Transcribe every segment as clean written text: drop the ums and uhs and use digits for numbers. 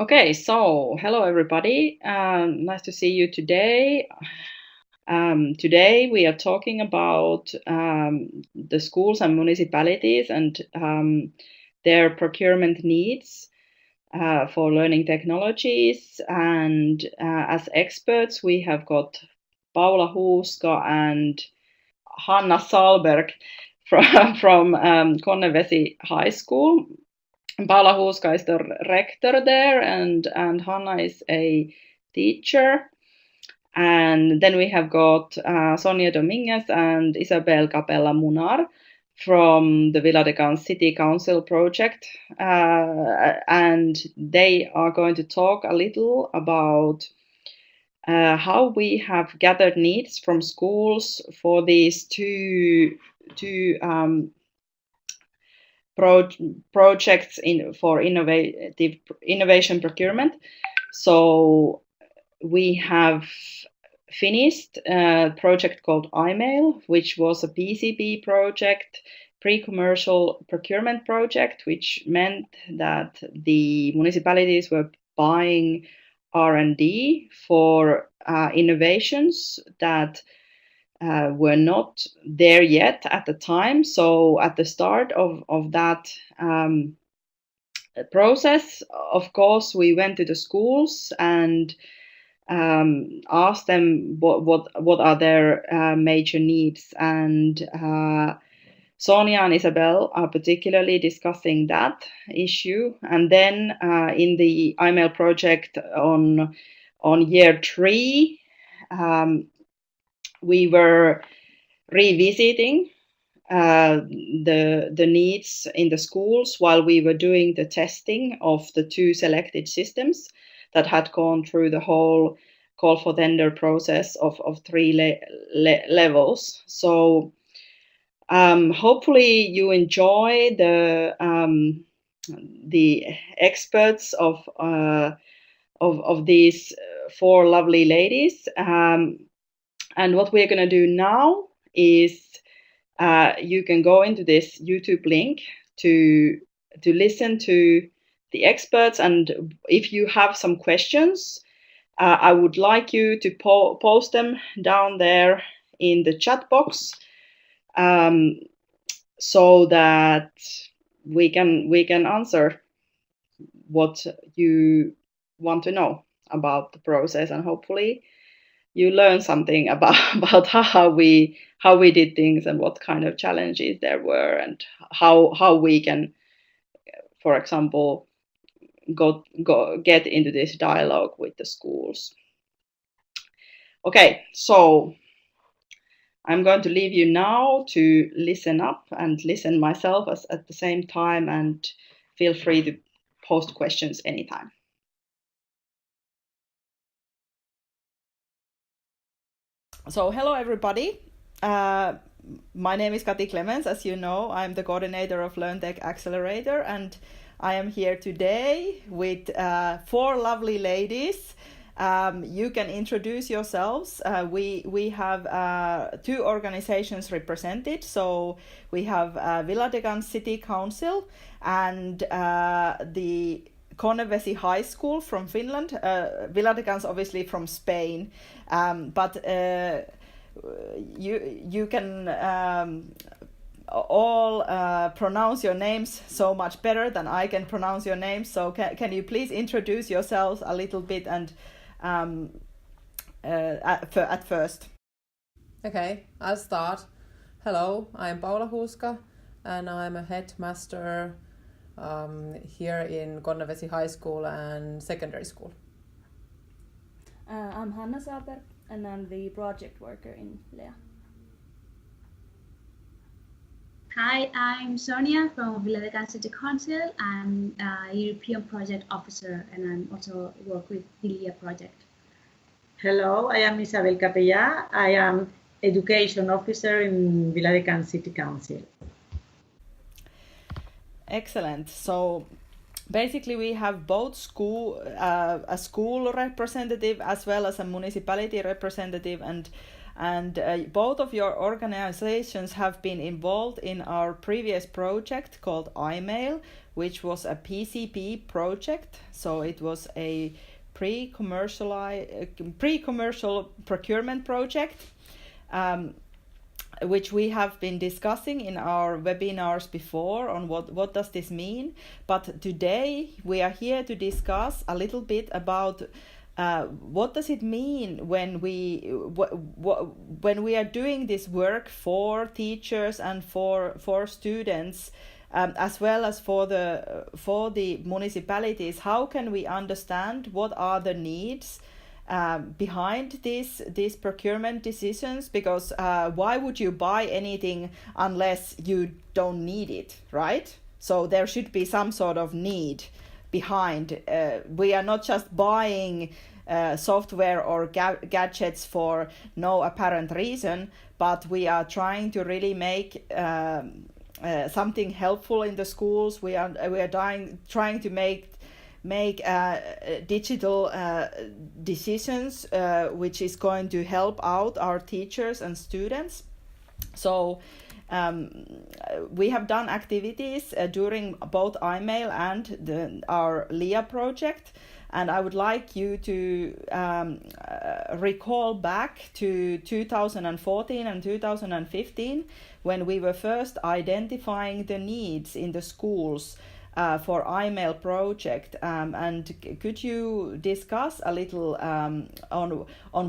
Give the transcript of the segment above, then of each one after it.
Okay, so hello everybody. Nice to see you today. Today we are talking about the schools and municipalities and their procurement needs for learning technologies. And as experts, we have got Paula Huuska and Hanna Sahlberg from Konnevesi High School. Paula Huuska is the rector there, and Hanna is a teacher. And then we have got Sonia Dominguez and Isabel Capella Munar from the Valletta City Council project. And they are going to talk a little about how we have gathered needs from schools for these two projects for innovation procurement. So we have finished a project called iMail, which was a PCB project, pre-commercial procurement project, which meant that the municipalities were buying R&D for innovations that were not there yet at the time. So at the start of that process, of course, we went to the schools and asked them what are their major needs. And Sonia and Isabel are particularly discussing that issue. And then in the iMail project on year 3, we were revisiting the needs in the schools while we were doing the testing of the two selected systems that had gone through the whole call for tender process of 3 levels. So hopefully you enjoy the experts of these 4 lovely ladies. And what we're going to do now is you can go into this YouTube link to listen to the experts. And if you have some questions, I would like you to post them down there in the chat box so that we can answer what you want to know about the process, and hopefully you learn something about how we did things and what kind of challenges there were, and how we can, for example, get into this dialogue with the schools. Okay, so I'm going to leave you now to listen up and listen myself at the same time, and feel free to post questions anytime. So hello everybody. My name is Kati Clements. As you know, I'm the coordinator of Learntech Accelerator, and I am here today with 4 lovely ladies. You can introduce yourselves. We have 2 organizations represented. So we have Valletta City Council and the Konnevesi High School from Finland. Valletta obviously from Spain, but you can all pronounce your names so much better than I can pronounce your names. So can you please introduce yourselves a little bit and at first? Okay, I'll start. Hello, I'm Paula Huuska, and I'm a headmaster here in Konnevesi High School and Secondary School. I'm Hanna Sahlberg, and I'm the project worker in LEA. Hi, I'm Sonia from Valletta City Council. I'm a European project officer, and I'm also work with the LEA project. Hello, I am Isabel Capella. I am education officer in Valletta City Council. Excellent. So basically we have both a school representative as well as a municipality representative, and And both of your organizations have been involved in our previous project called iMail, which was a PCP project. So it was a pre-commercial procurement project, which we have been discussing in our webinars before on what does this mean. But today we are here to discuss a little bit about what does it mean when we are doing this work for teachers and for students, as well as for the municipalities. How can we understand what are the needs behind these procurement decisions? Because why would you buy anything unless you don't need it, right? So there should be some sort of need behind. We are not just buying software or gadgets for no apparent reason, but we are trying to really make something helpful in the schools. We are trying to make digital decisions, which is going to help out our teachers and students. So we have done activities during both iMail and our LEA project, and I would like you to recall back to 2014 and 2015 when we were first identifying the needs in the schools for iMail project, and could you discuss a little on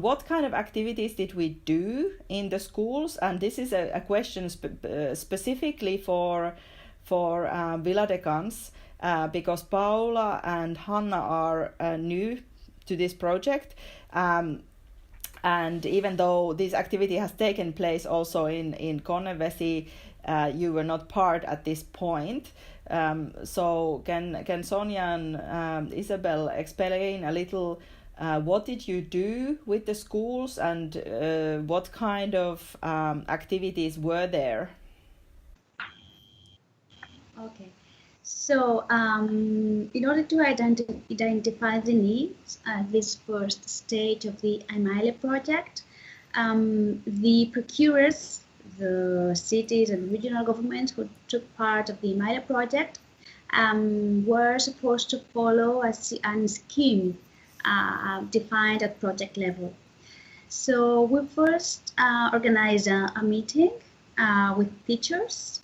what kind of activities did we do in the schools? And this is a question specifically for Villa-de-Cans, because Paula and Hanna are new to this project, and even though this activity has taken place also in Konnevesi, you were not part at this point. So can Sonia and Isabel explain a little what did you do with the schools, and what kind of activities were there? Okay, so in order to identify the needs at this first stage of the iMail project, the procurers, the cities and regional governments who took part of the iMail project were supposed to follow a scheme defined at project level. So we first organized a meeting with teachers.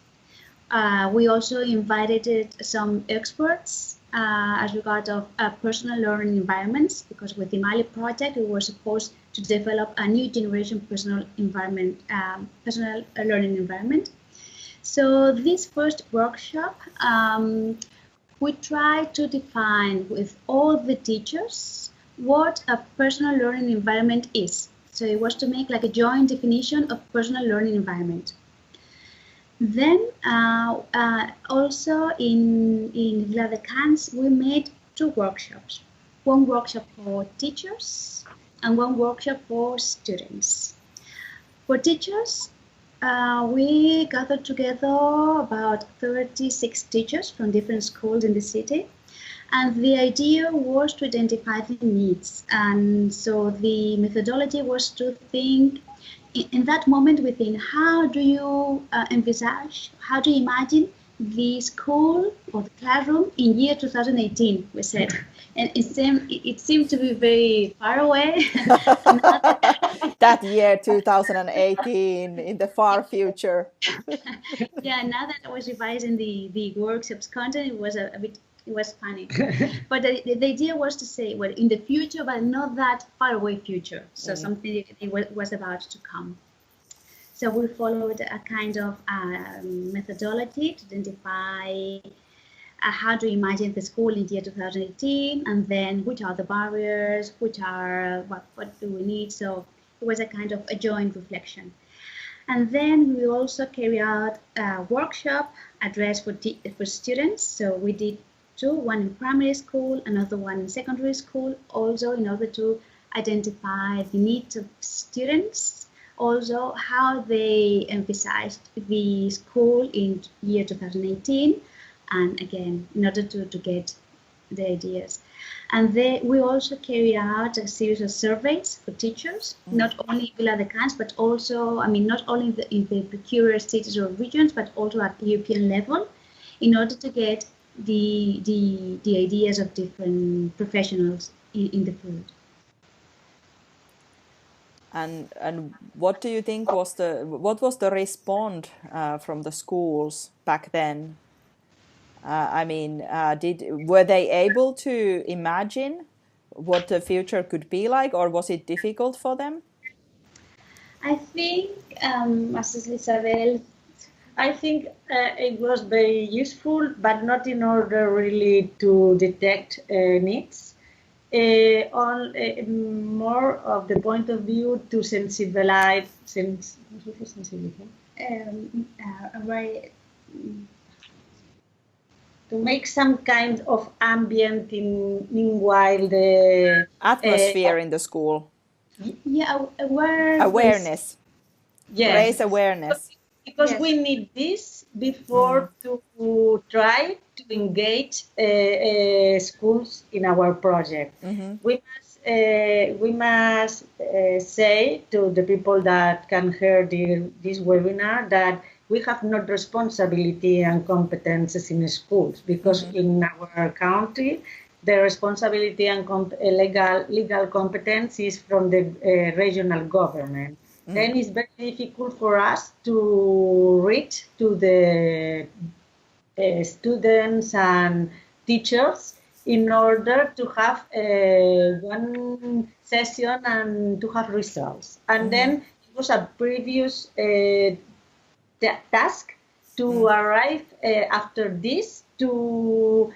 We also invited some experts as regard of personal learning environments, because with the iMail project we were supposed to develop a new generation personal learning environment. So this first workshop, we tried to define with all the teachers what a personal learning environment is. So it was to make like a joint definition of personal learning environment. Then also in Villa-de-Cans, we made two workshops. One workshop for teachers and one workshop for students. For teachers, we gathered together about 36 teachers from different schools in the city, and the idea was to identify the needs. And so the methodology was to think, in that moment, we think, how do you envisage, how do you imagine the school or the classroom in year 2018, we said. And it seemed to be very far away. That year 2018, in the far future. Yeah, now that I was revising the workshop's content, it was it was funny. But the idea was to say, well, in the future, but not that far away future. So something it was about to come. So we followed a kind of methodology to identify how to imagine the school in year 2018, and then which are the barriers, which are what do we need. So it was a kind of a joint reflection. And then we also carry out a workshop addressed for students. So we did two, one in primary school, another one in secondary school, also in order to identify the needs of students, also how they emphasized the school in year 2018, and again, in order to get the ideas. And we also carry out a series of surveys for teachers, not only in Valletta, but also, not only in the peculiar cities or regions, but also at European level, in order to get the ideas of different professionals in the field. And what do you think was the response from the schools back then? Were they able to imagine what the future could be like, or was it difficult for them? I think, as Isabel, I think it was very useful, but not in order really to detect needs. More of the point of view to sensibilize, to make some kind of ambient meanwhile the atmosphere in the school. Yeah, awareness. Yes. Raise awareness. Because we need this before to try to engage schools in our project. We must say to the people that can hear this webinar that we have not responsibility and competences in schools, because in our country the responsibility and legal competence is from the regional government. Then it's very difficult for us to reach to the students and teachers in order to have one session and to have results. And then it was a previous task to arrive after this to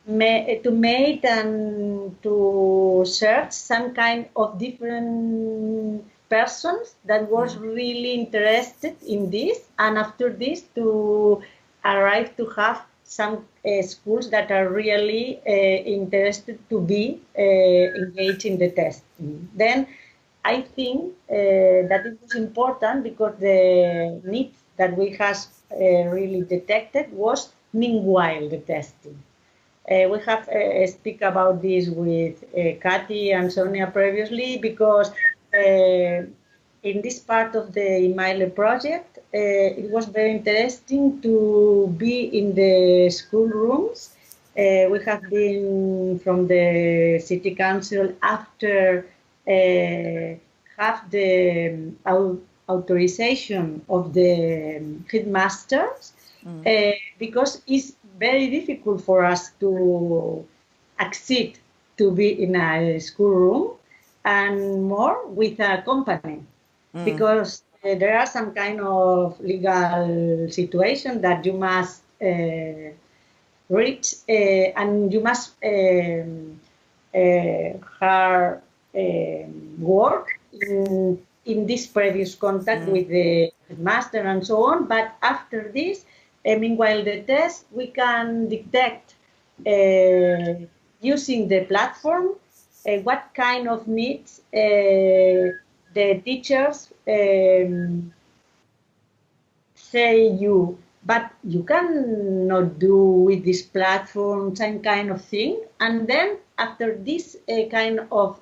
make and to search some kind of different persons that was really interested in this, and after this to arrive to have some schools that are really interested to be engaged in the testing. Then I think that it was important because the needs that we have really detected was meanwhile the testing. We have speak about this with Kati and Sonia previously, because in this part of the Imaile project, it was very interesting to be in the school rooms. We have been from the city council after have the authorization of the headmasters, because it's very difficult for us to accede to be in a school room, and more with a company, because there are some kind of legal situation that you must reach, and you must work in this previous contact with the master and so on. But after this, meanwhile the test, we can detect using the platform what kind of needs the teachers say you, but you cannot do with this platform some kind of thing. And then after this kind of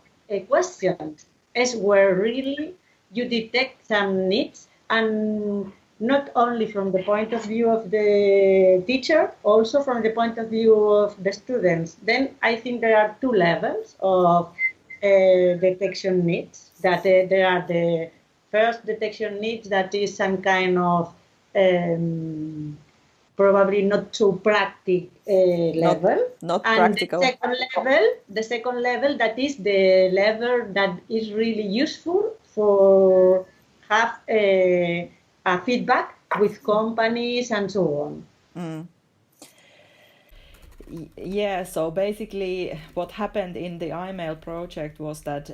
questions is where really you detect some needs, and not only from the point of view of the teacher, also from the point of view of the students. Then I think there are two levels of detection needs. That there are the first detection needs, that is some kind of probably not so practical level. Not and practical. The second level, that is the level that is really useful for have a feedback with companies and so on. Yeah, so basically what happened in the iMail project was that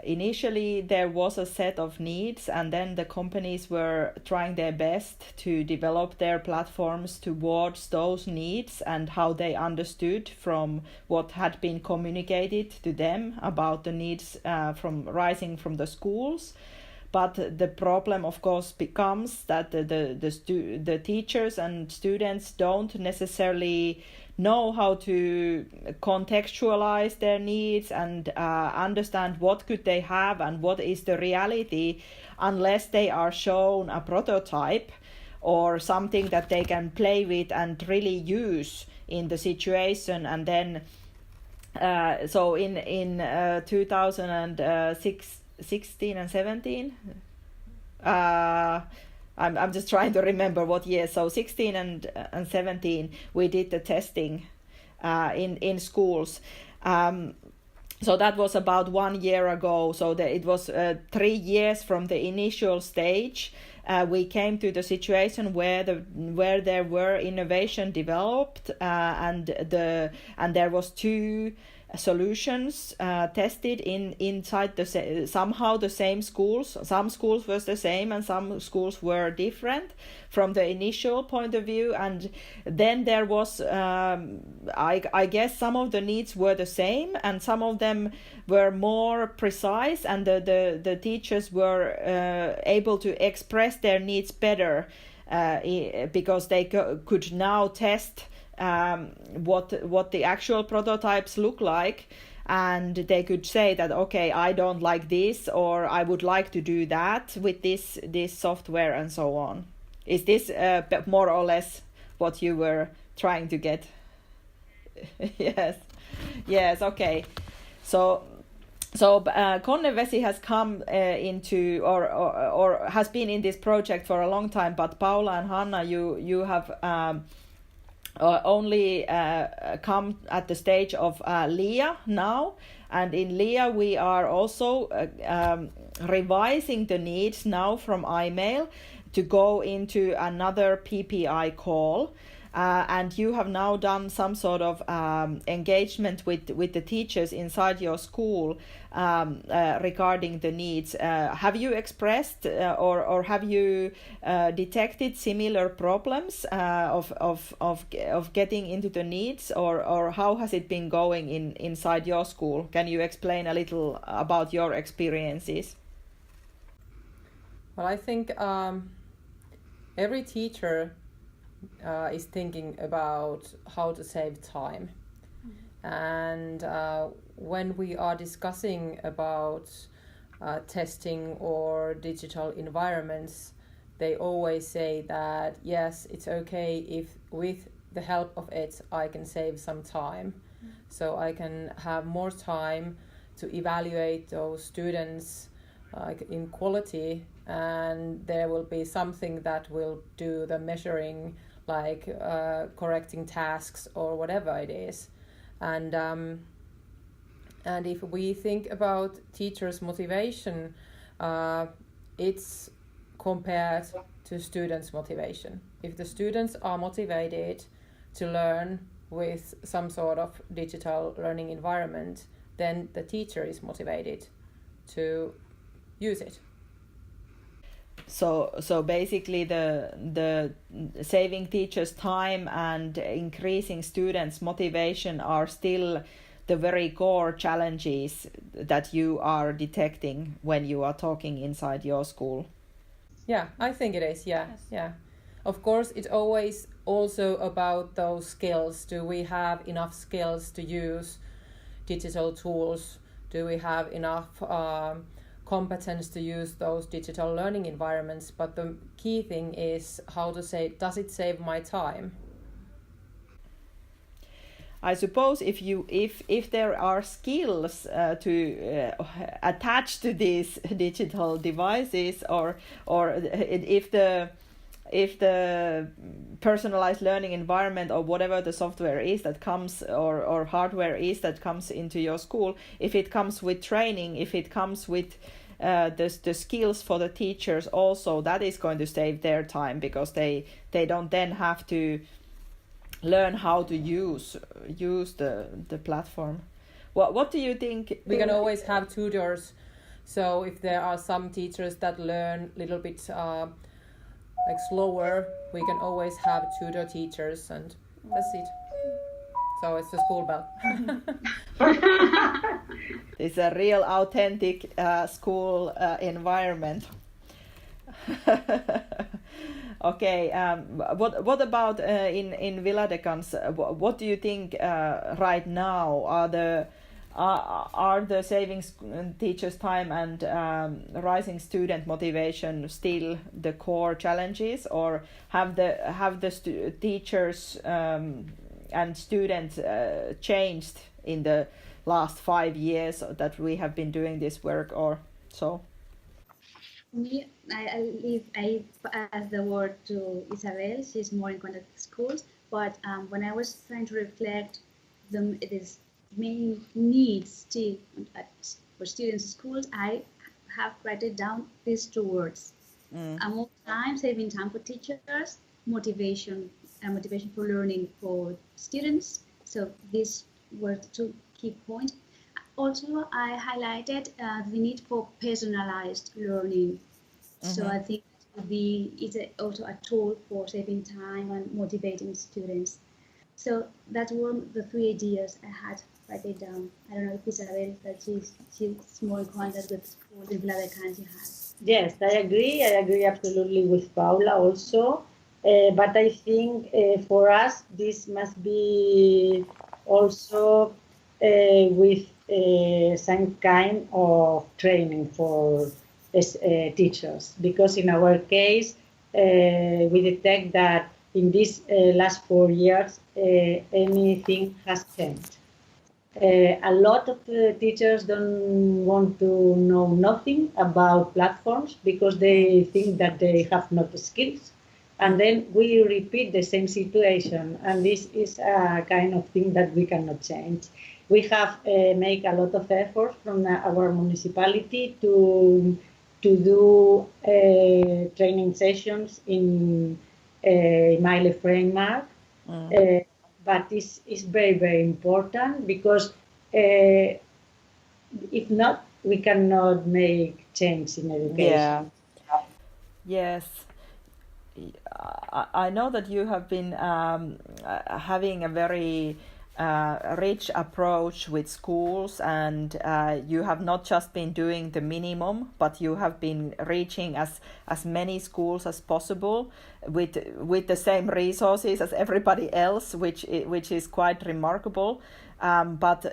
initially there was a set of needs, and then the companies were trying their best to develop their platforms towards those needs and how they understood from what had been communicated to them about the needs rising from the schools. But the problem, of course, becomes that the teachers and students don't necessarily know how to contextualize their needs and understand what could they have and what is the reality, unless they are shown a prototype or something that they can play with and really use in the situation. And then so in 2016 and 17, I'm just trying to remember what year. So 16 and 17, we did the testing in schools. So that was about 1 year ago. So it was 3 years from the initial stage. We came to the situation where there were innovation developed, and there was 2 solutions tested inside somehow the same schools. Some schools was the same and some schools were different from the initial point of view. And then there was I guess some of the needs were the same and some of them were more precise, and the teachers were able to express their needs better because they could now test what the actual prototypes look like, and they could say that, okay, I don't like this, or I would like to do that with this software, and so on. Is this more or less what you were trying to get? Yes, okay. So Konnevesi has come into or has been in this project for a long time, but Paula and Hanna, you have only come at the stage of LEA now, and in LEA we are also revising the needs now from email to go into another PPI call. And you have now done some sort of engagement with the teachers inside your school regarding the needs. Have you expressed or have you detected similar problems of getting into the needs, or how has it been going inside your school? Can you explain a little about your experiences? Well, I think every teacher is thinking about how to save time. And when we are discussing about testing or digital environments, they always say that, yes, it's okay if with the help of it I can save some time. So I can have more time to evaluate those students in quality, and there will be something that will do the measuring, like correcting tasks or whatever it is. And if we think about teachers' motivation, it's compared to students' motivation. If the students are motivated to learn with some sort of digital learning environment, then the teacher is motivated to use it. So basically the saving teachers' time and increasing students' motivation are still the very core challenges that you are detecting when you are talking inside your school. Yeah, I think it is. Yeah, yes. Yeah. Of course, it's always also about those skills. Do we have enough skills to use digital tools? Do we have enough competence to use those digital learning environments? But the key thing is how to say, does it save my time? I suppose if there are skills to attach to these digital devices, or if the personalized learning environment or whatever the software is that comes or hardware is that comes into your school, if it comes with training, if it comes with the skills for the teachers also, that is going to save their time, because they don't then have to learn how to use the platform. What do you think? We can always have tutors. So if there are some teachers that learn a little bit like slower, we can always have tutor teachers, and that's it. So it's the school bell. It's a real authentic school environment. Okay. What about in Valletta? What do you think right now are the saving teachers' time and rising student motivation still the core challenges, or have the teachers and students changed in the last 5 years that we have been doing this work, or so? Me, I pass the word to Isabel. She's more in contact with schools. But when I was trying to reflect it is main needs still for students in schools, I have written down these two words. More time, saving time for teachers, motivation for learning for students. So these were the two key points. Also, I highlighted the need for personalized learning. So I think it's also a tool for saving time and motivating students. So that were the three ideas I had written down. I don't know if Isabel, that she's more in contact with schools in Valletta she has. Yes, I agree absolutely with Paula also. But I think for us, this must be also with some kind of training for teachers, because in our case, we detect that in these last 4 years, anything has changed. A lot of teachers don't want to know nothing about platforms because they think that they have not the skills. And then we repeat the same situation, and this is a kind of thing that we cannot change. We have made a lot of effort from our municipality to do training sessions in Mile framework. But it's very, very important, because if not, we cannot make change in education. Yeah. Yes. I know that you have been having a very rich approach with schools, and you have not just been doing the minimum, but you have been reaching as many schools as possible with the same resources as everybody else, which is quite remarkable. But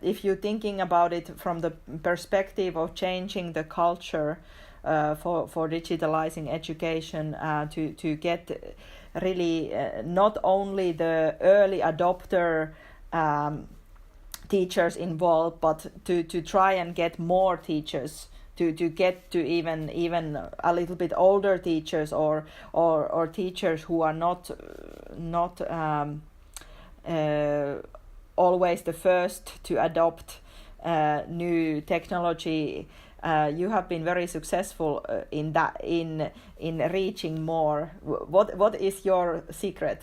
if you're thinking about it from the perspective of changing the culture for digitalizing education, to get really not only the early adopter teachers involved, but to try and get more teachers, to get to even a little bit older teachers, or teachers who are not always the first to adopt new technology. You have been very successful in that, in reaching more. What is your secret?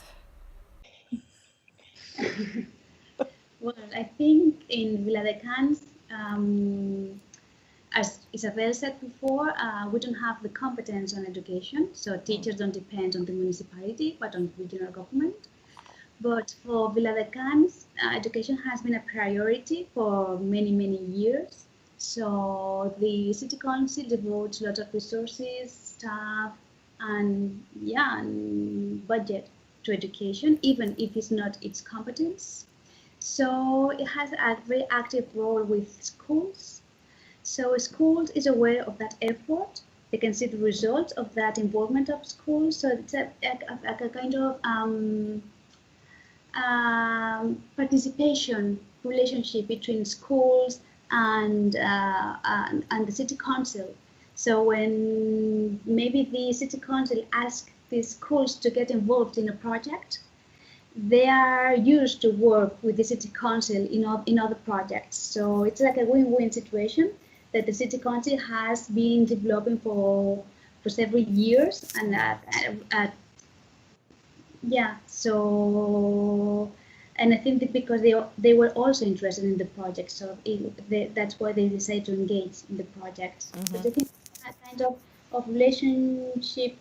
Well, I think in Valletta, as Isabel said before, we don't have the competence on education, so teachers don't depend on the municipality, but on regional government. But for Valletta, education has been a priority for many, many years. So the city council devotes a lot of resources, staff, and budget to education, even if it's not its competence. So it has a very active role with schools. So schools is aware of that effort. They can see the results of that involvement of schools. So it's a kind of participation relationship between schools and the city council. So when maybe the city council asks the schools to get involved in a project, they are used to work with the city council in other projects. So it's like a win-win situation that the city council has been developing for several years, and and I think that because they were also interested in the project, so that's why they decided to engage in the project. But I think that kind of relationship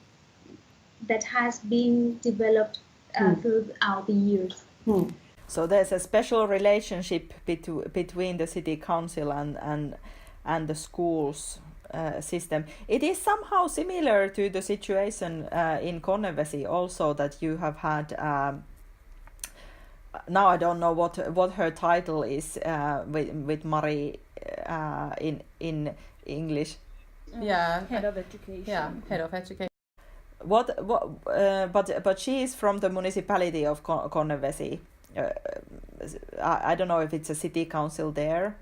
that has been developed throughout the years. So there's a special relationship between the city council and the schools system. It is somehow similar to the situation in Konnevesi also, that you have had. Now I don't know what her title is with Mari in English. Head of education. Yeah, head of education. But she is from the municipality of Konnevesi. I don't know if it's a city council there,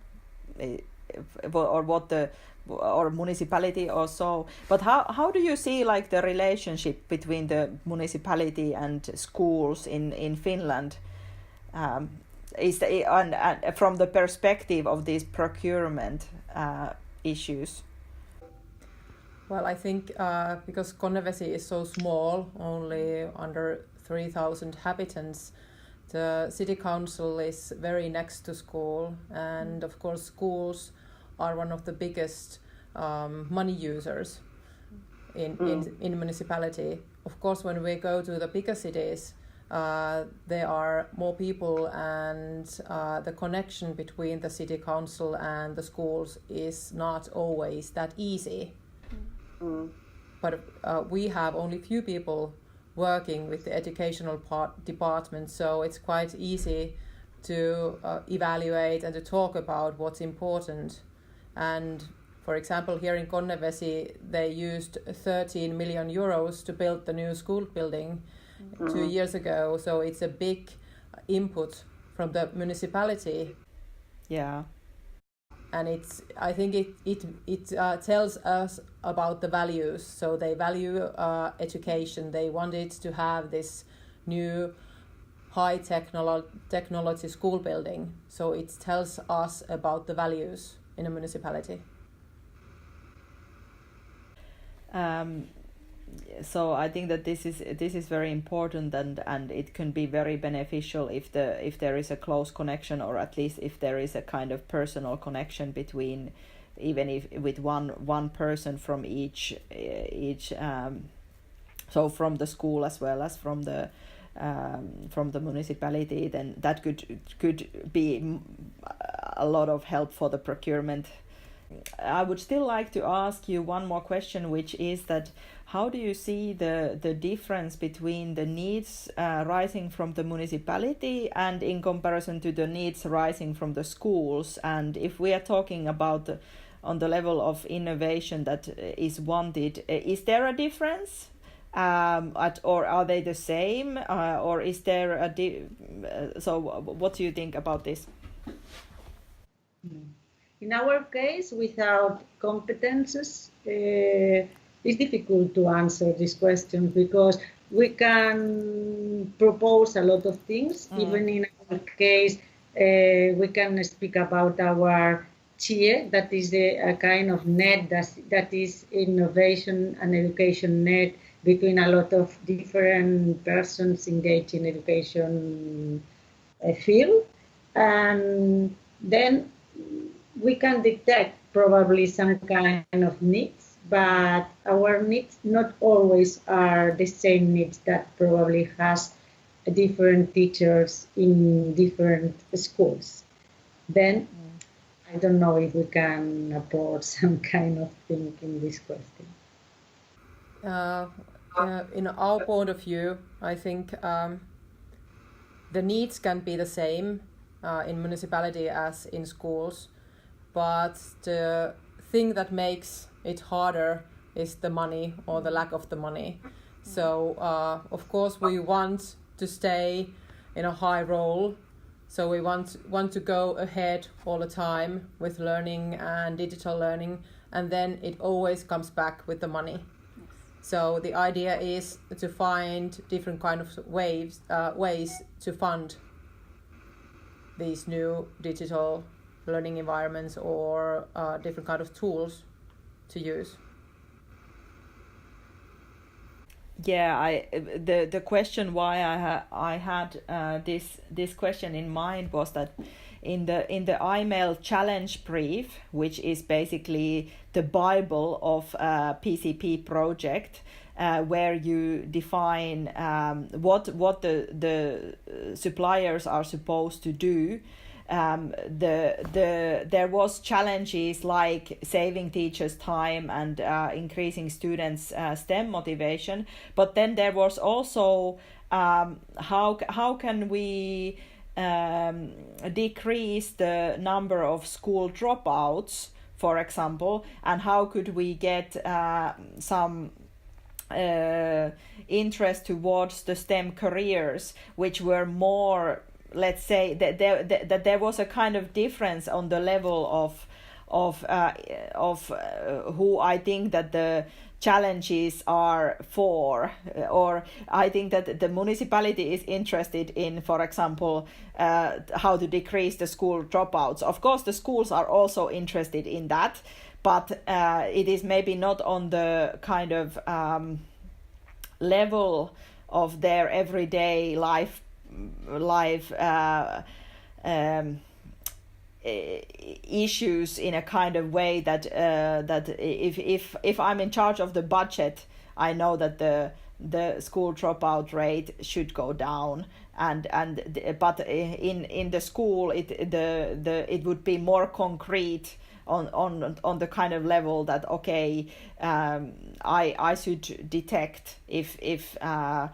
or municipality or so. But how do you see like the relationship between the municipality and schools in Finland? And from the perspective of these procurement issues? Well, I think because Konnevesi is so small, only under 3,000 inhabitants, the city council is very next to school, and of course schools are one of the biggest money users in municipality. Of course, when we go to the bigger cities, there are more people, and the connection between the city council and the schools is not always that easy. But we have only few people working with the educational department, so it's quite easy to evaluate and to talk about what's important. And for example, here in Konnevesi, they used 13 million euros to build the new school building 2 years ago, so it's a big input from the municipality. Yeah. And I think it tells us about the values. So they value education. They wanted to have this new high technology school building. So it tells us about the values in a municipality. So I think that this is very important, and it can be very beneficial if there is a close connection, or at least if there is a kind of personal connection between, even if with one person from each so from the school as well as from the municipality, then that could be a lot of help for the procurement. I would still like to ask you one more question, which is that how do you see the difference between the needs rising from the municipality and in comparison to the needs rising from the schools? And if we are talking about on the level of innovation that is wanted, is there a difference? Or are they the same? Or is there so what do you think about this? In our case, without competences, it's difficult to answer this question, because we can propose a lot of things. Even in our case, we can speak about our CIE, that is a kind of net that is innovation and education net between a lot of different persons engaged in education field. And then we can detect probably some kind of needs, but our needs not always are the same needs that probably has different teachers in different schools. Then I don't know if we can apport some kind of thing in this question. In our point of view, I think the needs can be the same in municipality as in schools. But the thing that makes it harder is the money, or the lack of the money. So, of course, we want to stay in a high role. So we want to go ahead all the time with learning and digital learning, and then it always comes back with the money. So the idea is to find different kind of ways to fund these new digital learning environments, or different kind of tools to use. Yeah, the question why I had this question in mind was that in the IMail challenge brief, which is basically the Bible of PCP project, where you define what the suppliers are supposed to do. there was challenges like saving teachers' time and increasing students' STEM motivation, but then there was also how can we decrease the number of school dropouts, for example, and how could we get some interest towards the STEM careers, which were more, let's say, that there was a kind of difference on the level of who I think that the challenges are for, or I think that the municipality is interested in, for example, how to decrease the school dropouts. Of course, the schools are also interested in that, but it is maybe not on the kind of level of their everyday life issues in a kind of way that if I'm in charge of the budget, I know that the school dropout rate should go down, but in the school it would be more concrete on the kind of level that okay, I should detect if a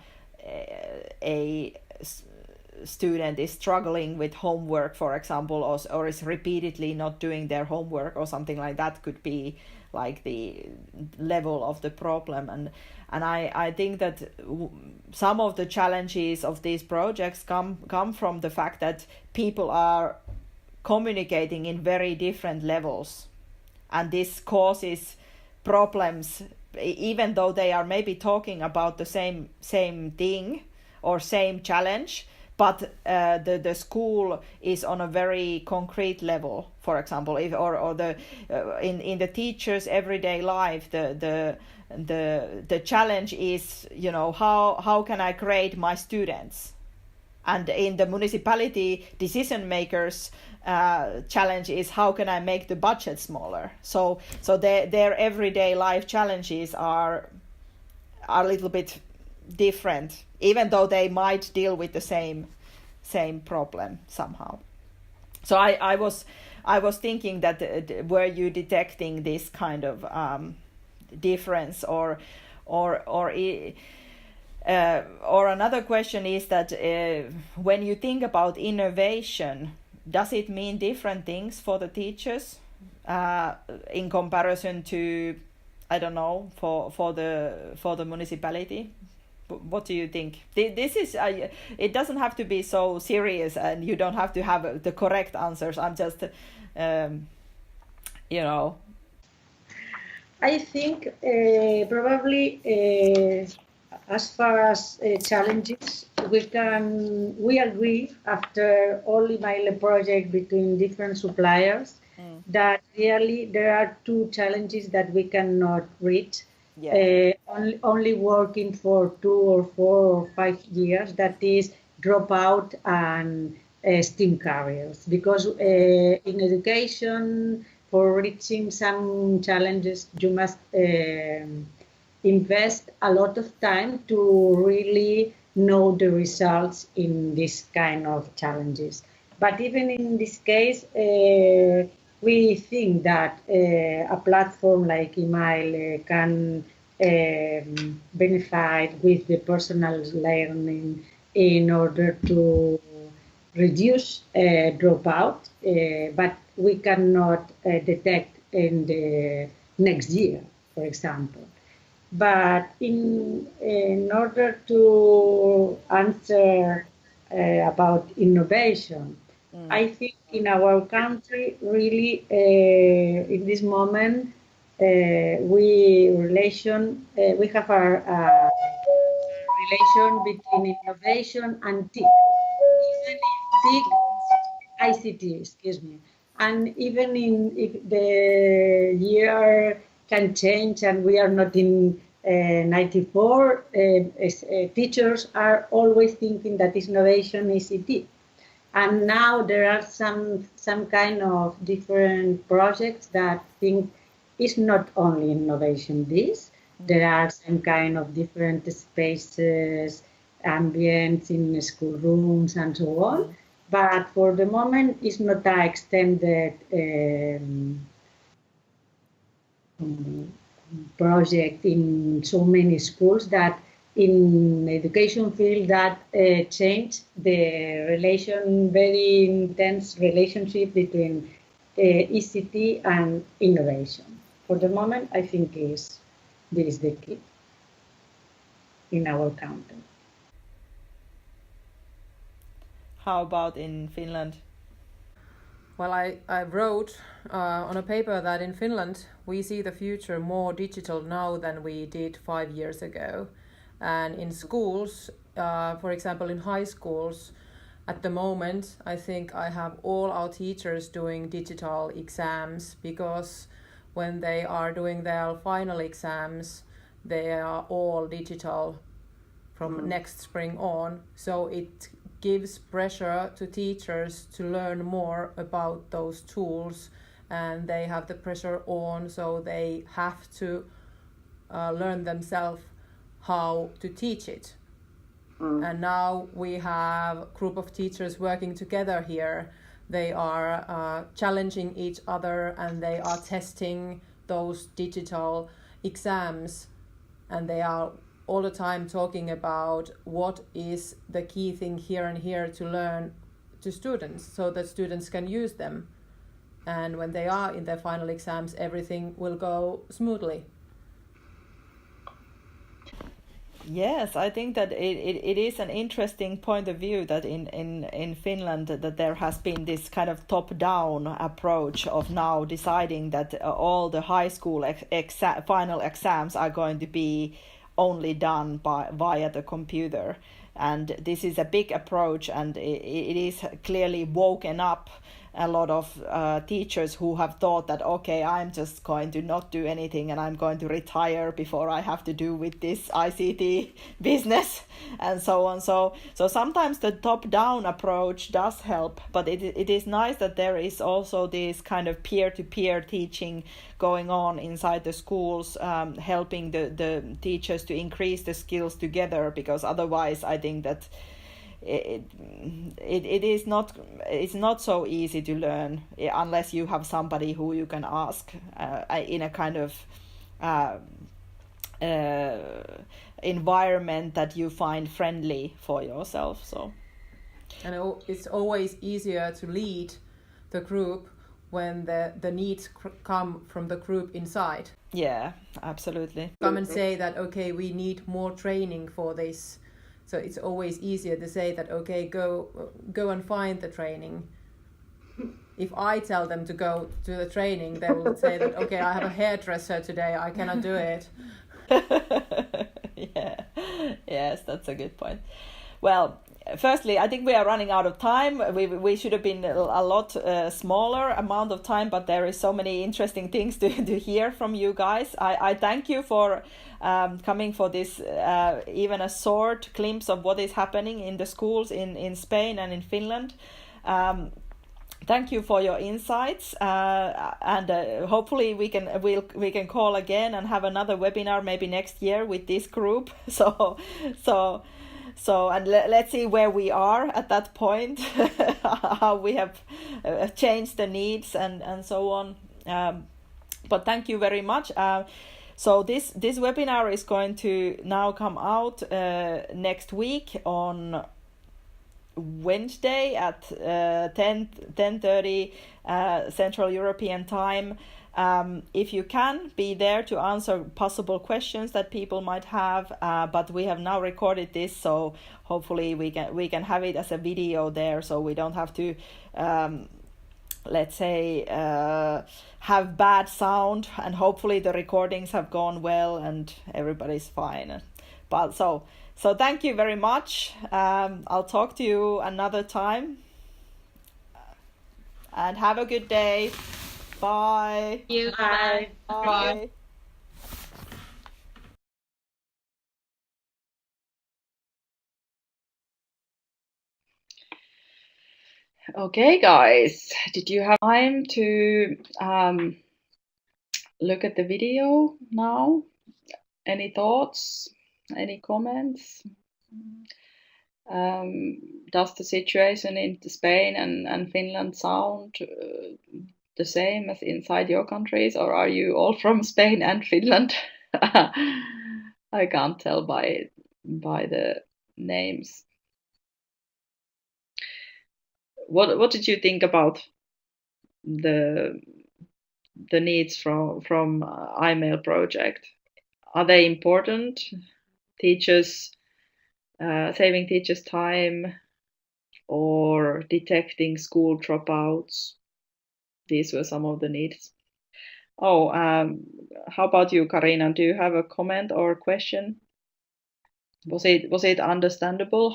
student is struggling with homework, for example, or is repeatedly not doing their homework or something like that, could be like the level of the problem. And I think that some of the challenges of these projects come from the fact that people are communicating in very different levels, and this causes problems even though they are maybe talking about the same thing or same challenge, but the school is on a very concrete level, for example, in the teacher's everyday life, the challenge is, how can I grade my students? And in the municipality, decision makers challenge is how can I make the budget smaller? So their everyday life challenges are a little bit different, even though they might deal with the same problem somehow. So I was thinking that were you detecting this kind of difference, or another question is that when you think about innovation, does it mean different things for the teachers in comparison to, I don't know, for the municipality? What do you think? This is it doesn't have to be so serious, and you don't have to have the correct answers. I'm just I think probably as far as challenges, we agree after all email project between different suppliers that really there are two challenges that we cannot reach. Yeah. Only working for 2 or 4 or 5 years, that is dropout and STEM careers, because in education, for reaching some challenges, you must invest a lot of time to really know the results in this kind of challenges. But even in this case, we think that a platform like email can benefit with the personal learning in order to reduce dropout, but we cannot detect in the next year, for example. But in order to answer about innovation, I think in our country, really, in this moment, we have a relation between innovation and TIC. Even in TIC, ICT, excuse me, and even if the year can change and we are not in 94, teachers are always thinking that innovation is IT. And now there are some kind of different projects that think it's not only innovation this. There are some kind of different spaces, ambience in schoolrooms and so on. but for the moment it's not an extended project in so many schools that in education field that change the very intense relationship between ECT and innovation. For the moment, I think this is the key in our country. How about in Finland? Well, I wrote on a paper that in Finland we see the future more digital now than we did 5 years ago. And in schools, for example, in high schools, at the moment, I think I have all our teachers doing digital exams, because when they are doing their final exams, they are all digital from next spring on. So it gives pressure to teachers to learn more about those tools, and they have the pressure on, so they have to learn themselves how to teach it. And now we have a group of teachers working together here. They are challenging each other, and they are testing those digital exams, and they are all the time talking about what is the key thing here and here to learn to students, so that students can use them. And when they are in their final exams, everything will go smoothly. Yes, I think that it is an interesting point of view that in Finland that there has been this kind of top-down approach of now deciding that all the high school final exams are going to be only done via the computer. And this is a big approach, and it is clearly woken up a lot of teachers who have thought that, okay, I'm just going to not do anything and I'm going to retire before I have to do with this ICT business and so on. So sometimes the top-down approach does help, but it is nice that there is also this kind of peer-to-peer teaching going on inside the schools, helping the teachers to increase the skills together, because otherwise I think that it's not so easy to learn unless you have somebody who you can ask in a kind of environment that you find friendly for yourself. So, and it's always easier to lead the group when the needs come from the group inside. Yeah, absolutely. Come and say that, okay, we need more training for this. So it's always easier to say that, okay, go and find the training. If I tell them to go to the training, they will say that, okay, I have a hairdresser today, I cannot do it. Yeah, yes, that's a good point. Well, firstly, I think we are running out of time. We should have been a lot smaller amount of time, but there is so many interesting things to hear from you guys. I thank you for coming for this even a short glimpse of what is happening in the schools in Spain and in Finland. Thank you for your insights, and hopefully we can call again and have another webinar maybe next year with this group. So and let's see where we are at that point, how we have changed the needs and so on. But thank you very much. So this webinar is going to now come out next week on Wednesday at 10:30 Central European Time. If you can be there to answer possible questions that people might have, but we have now recorded this, so hopefully we can have it as a video there, so we don't have to let's say have bad sound, and hopefully the recordings have gone well and everybody's fine. But so thank you very much. I'll talk to you another time, and have a good day. Bye. Thank you. Bye. Bye. Okay, guys, did you have time to look at the video now? Any thoughts? Any comments? Does the situation in Spain and Finland sound the same as inside your countries, or are you all from Spain and Finland? I can't tell by the names. What did you think about the needs from iMail project? Are they important? Teachers saving teachers time or detecting school dropouts? These were some of the needs. Oh, how about you, Karina? Do you have a comment or question? Was it understandable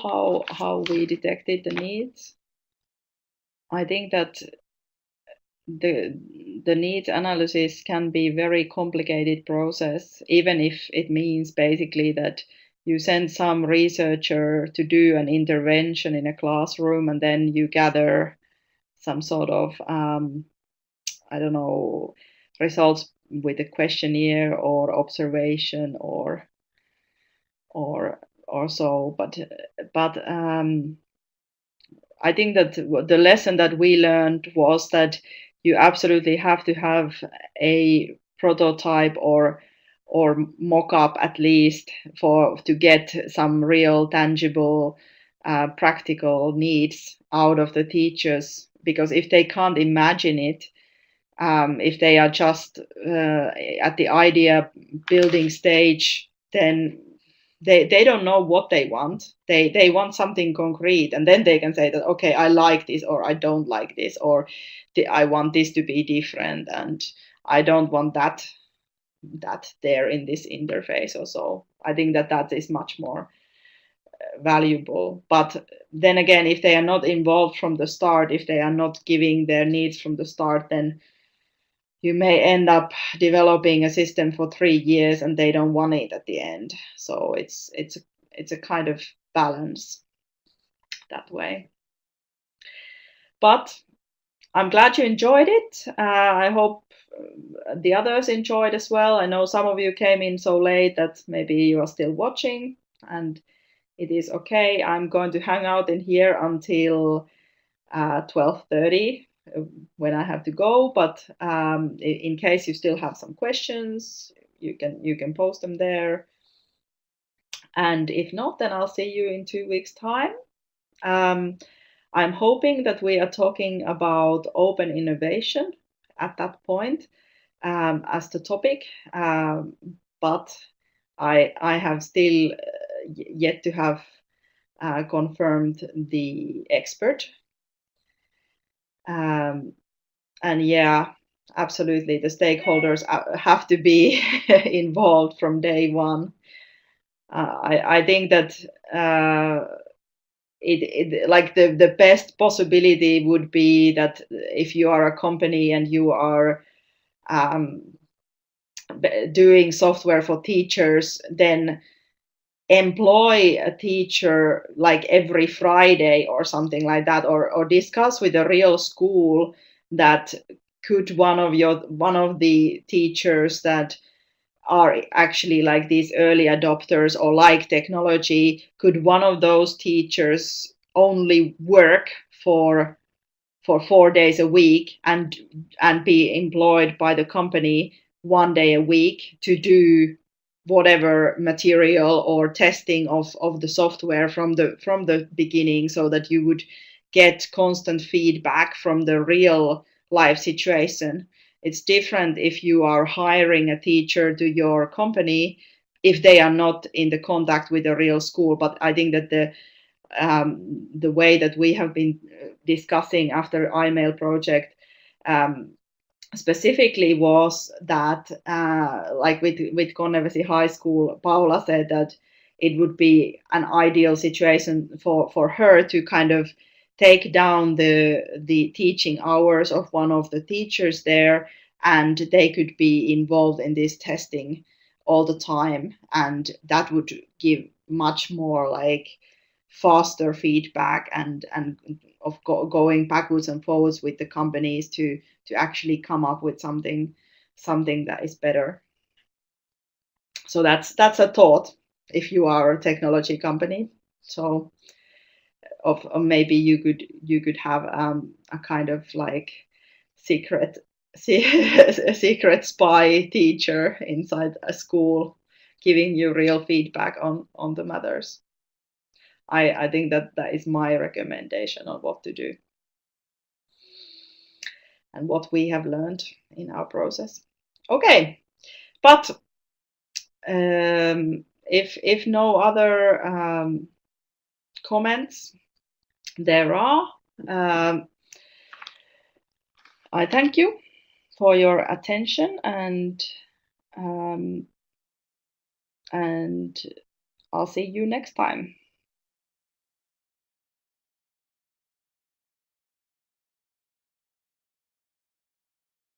how we detected the needs? I think that the needs analysis can be a very complicated process, even if it means basically that you send some researcher to do an intervention in a classroom, and then you gather some sort of I don't know, results with a questionnaire or observation or so. But I think that the lesson that we learned was that you absolutely have to have a prototype or mock-up at least to get some real tangible practical needs out of the teachers, because if they can't imagine it, if they are just at the idea building stage, then they don't know what they want. They want something concrete, and then they can say that, okay, I like this, or I don't like this, or I want this to be different, and I don't want that there in this interface or so. I think that is much more valuable. But then again, if they are not involved from the start, if they are not giving their needs from the start, then you may end up developing a system for 3 years and they don't want it at the end. So it's a kind of balance that way. But I'm glad you enjoyed it. I hope the others enjoyed as well. I know some of you came in so late that maybe you are still watching, and it is okay. I'm going to hang out in here until 12:30 when I have to go. But in case you still have some questions, you can post them there. And if not, then I'll see you in 2 weeks' time. I'm hoping that we are talking about open innovation at that point as the topic, but I have still yet to have confirmed the expert. And yeah, absolutely, the stakeholders have to be involved from day one. I think that like the best possibility would be that if you are a company and you are doing software for teachers, then employ a teacher like every Friday or something like that, or discuss with a real school that could one of the teachers that are actually like these early adopters or like technology, could one of those teachers only work for 4 days a week and be employed by the company 1 day a week to do whatever material or testing of the software from the beginning, so that you would get constant feedback from the real life situation. It's different if you are hiring a teacher to your company if they are not in the contact with the real school. But I think that the way that we have been discussing after iMail project specifically was that like with Konnevesi High School, Paula said that it would be an ideal situation for her to kind of take down the teaching hours of one of the teachers there, and they could be involved in this testing all the time, and that would give much more like faster feedback and of going backwards and forwards with the companies to actually come up with something that is better. So that's a thought if you are a technology company. So or maybe you could have a kind of like secret a secret spy teacher inside a school giving you real feedback on the matters. I think that is my recommendation on what to do and what we have learned in our process. Okay, but if no other comments there are, I thank you for your attention, and I'll see you next time.